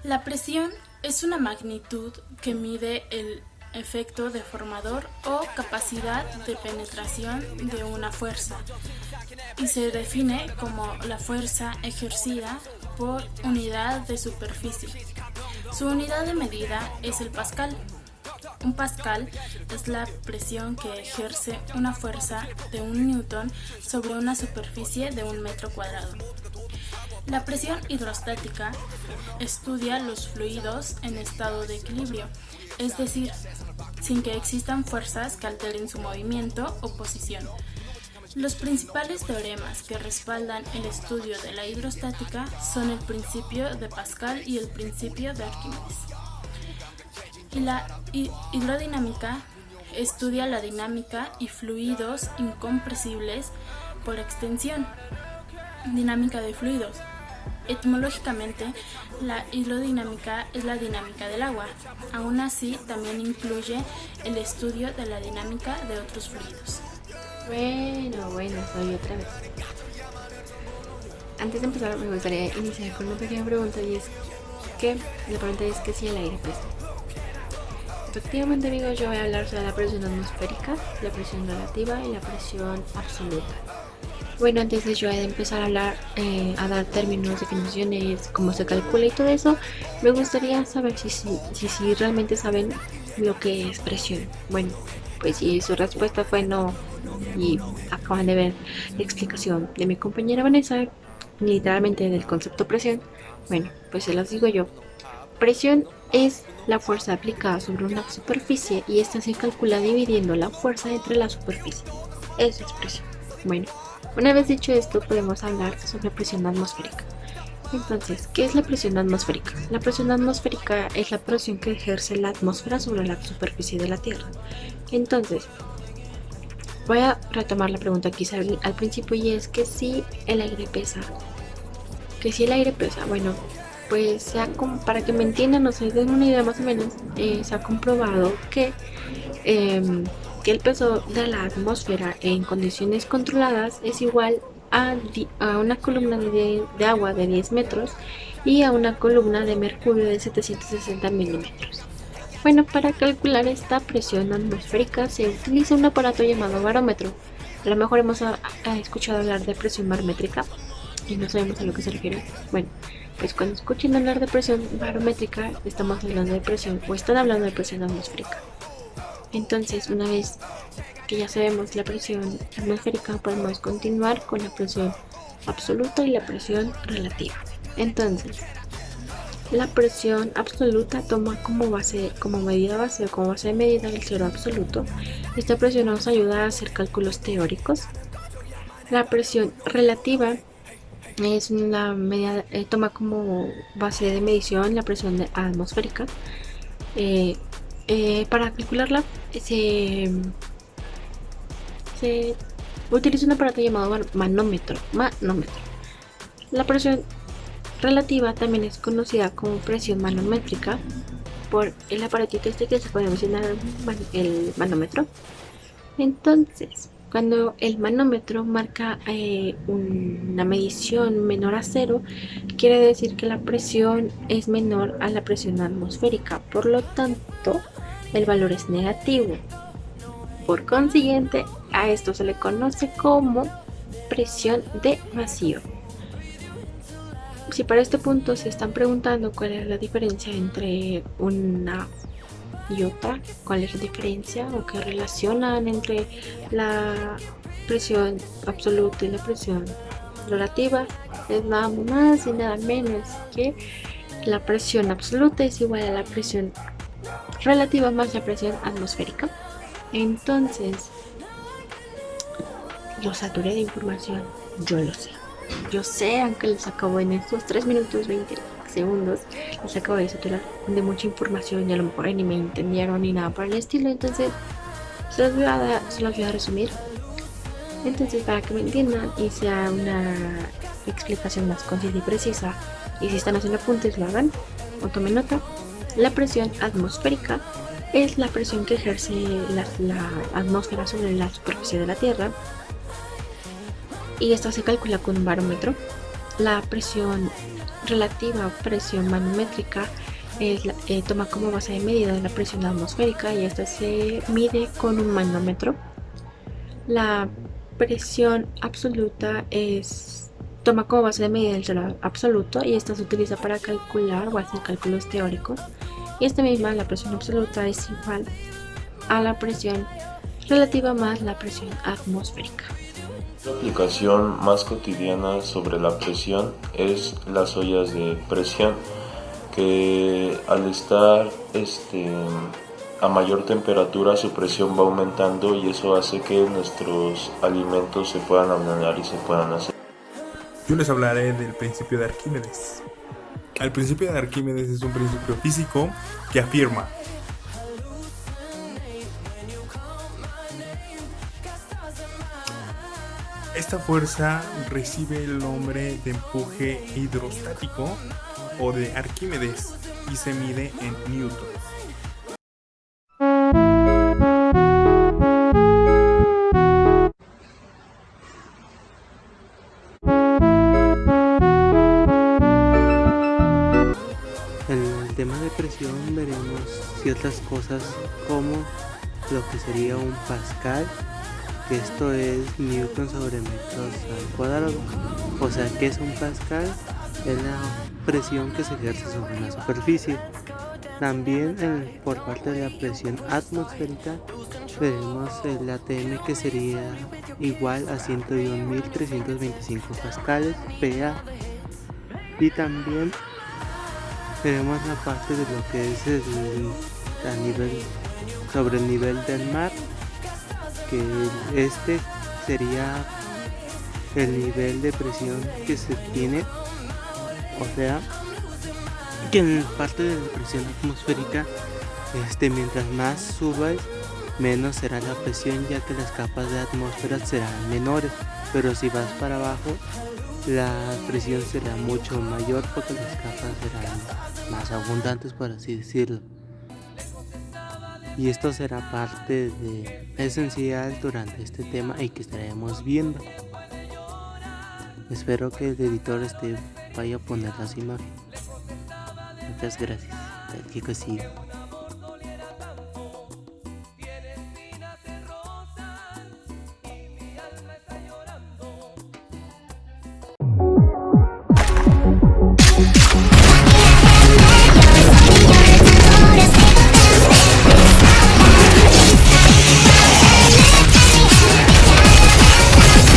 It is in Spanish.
La presión es una magnitud que mide el efecto deformador o capacidad de penetración de una fuerza y se define como la fuerza ejercida por unidad de superficie. Su unidad de medida es el pascal. Un pascal es la presión que ejerce una fuerza de 1 newton sobre una superficie de 1 metro cuadrado. La presión hidrostática estudia los fluidos en estado de equilibrio, es decir, sin que existan fuerzas que alteren su movimiento o posición. Los principales teoremas que respaldan el estudio de la hidrostática son el principio de Pascal y el principio de Arquímedes. Y la hidrodinámica estudia la dinámica y fluidos incompresibles por extensión. Dinámica de fluidos. Etimológicamente, la hidrodinámica es la dinámica del agua. Aún así, también incluye el estudio de la dinámica de otros fluidos. Bueno, soy otra vez. Antes de empezar, me gustaría iniciar con una pequeña pregunta y es que la pregunta es que si el aire pesa. Efectivamente, amigos, yo voy a hablar sobre la presión atmosférica, la presión relativa y la presión absoluta. Bueno, antes de yo empezar a hablar, a dar términos, definiciones, cómo se calcula y todo eso, me gustaría saber si realmente saben lo que es presión. Bueno, pues si su respuesta fue no y acaban de ver la explicación de mi compañera Vanessa, literalmente del concepto presión, bueno, pues se los digo yo. Presión es la fuerza aplicada sobre una superficie y esta se calcula dividiendo la fuerza entre la superficie. Eso es presión. Bueno, una vez dicho esto, podemos hablar sobre presión atmosférica. Entonces, ¿qué es la presión atmosférica? La presión atmosférica es la presión que ejerce la atmósfera sobre la superficie de la Tierra. Entonces, voy a retomar la pregunta que hice al principio y es que si el aire pesa. Bueno, pues para que me entiendan o se den una idea más o menos, se ha comprobado que el peso de la atmósfera en condiciones controladas es igual a una columna de agua de 10 metros y a una columna de mercurio de 760 milímetros. Bueno, para calcular esta presión atmosférica se utiliza un aparato llamado barómetro. A lo mejor hemos escuchado hablar de presión barométrica y no sabemos a lo que se refiere. Bueno, pues cuando escuchen hablar de presión barométrica estamos hablando de presión o están hablando de presión atmosférica. Entonces, una vez que ya sabemos la presión atmosférica, podemos continuar con la presión absoluta y la presión relativa. Entonces, la presión absoluta toma como medida base o como base de medida el cero absoluto. Esta presión nos ayuda a hacer cálculos teóricos. La presión relativa es una medida, toma como base de medición la presión atmosférica. Para calcularla se utiliza un aparato llamado manómetro. La presión relativa también es conocida como presión manométrica por el aparatito que se puede mencionar, el manómetro. Entonces, cuando el manómetro marca una medición menor a 0, quiere decir que la presión es menor a la presión atmosférica. Por lo tanto, el valor es negativo. Por consiguiente, a esto se le conoce como presión de vacío. Si para este punto se están preguntando cuál es la diferencia entre una y otra, cuál es la diferencia o qué relacionan entre la presión absoluta y la presión relativa, es nada más y nada menos que la presión absoluta es igual a la presión relativa más la presión atmosférica. Entonces, lo saturé de información, yo sé, aunque les acabo en estos 3 minutos 20 segundos, les acabo de saturar de mucha información y a lo mejor ni me entendieron ni nada por el estilo. Entonces se los voy a resumir. Entonces, para que me entiendan y sea una explicación más concisa y precisa, y si están haciendo apuntes lo hagan o tomen nota, la presión atmosférica es la presión que ejerce la atmósfera sobre la superficie de la Tierra, y esta se calcula con un barómetro. La presión relativa, presión manométrica, toma como base de medida la presión atmosférica y esta se mide con un manómetro. La presión absoluta toma como base de medida el cero absoluto y esta se utiliza para calcular o hacer cálculos teóricos. Y esta misma, la presión absoluta, es igual a la presión relativa más la presión atmosférica. La aplicación más cotidiana sobre la presión es las ollas de presión, que al estar a mayor temperatura su presión va aumentando y eso hace que nuestros alimentos se puedan ablandar y se puedan hacer. Yo les hablaré del principio de Arquímedes. El principio de Arquímedes es un principio físico que afirma: esta fuerza recibe el nombre de empuje hidrostático o de Arquímedes y se mide en newtons. En el tema de presión veremos ciertas cosas como lo que sería un pascal, que esto es newton sobre metros al cuadrado. O sea, ¿qué es un pascal? Es la presión que se ejerce sobre una superficie. También por parte de la presión atmosférica veremos el ATM, que sería igual a 101.325 pascales PA. Y también veremos la parte de lo que es sobre el nivel del mar, que este sería el nivel de presión que se tiene, o sea que en parte de la presión atmosférica, mientras más subas, menos será la presión, ya que las capas de atmósfera serán menores, pero si vas para abajo la presión será mucho mayor porque las capas serán más abundantes, por así decirlo. Y esto será parte esencial durante este tema y que estaremos viendo. Espero que el editor vaya a poner las imágenes. Muchas gracias. Que siga.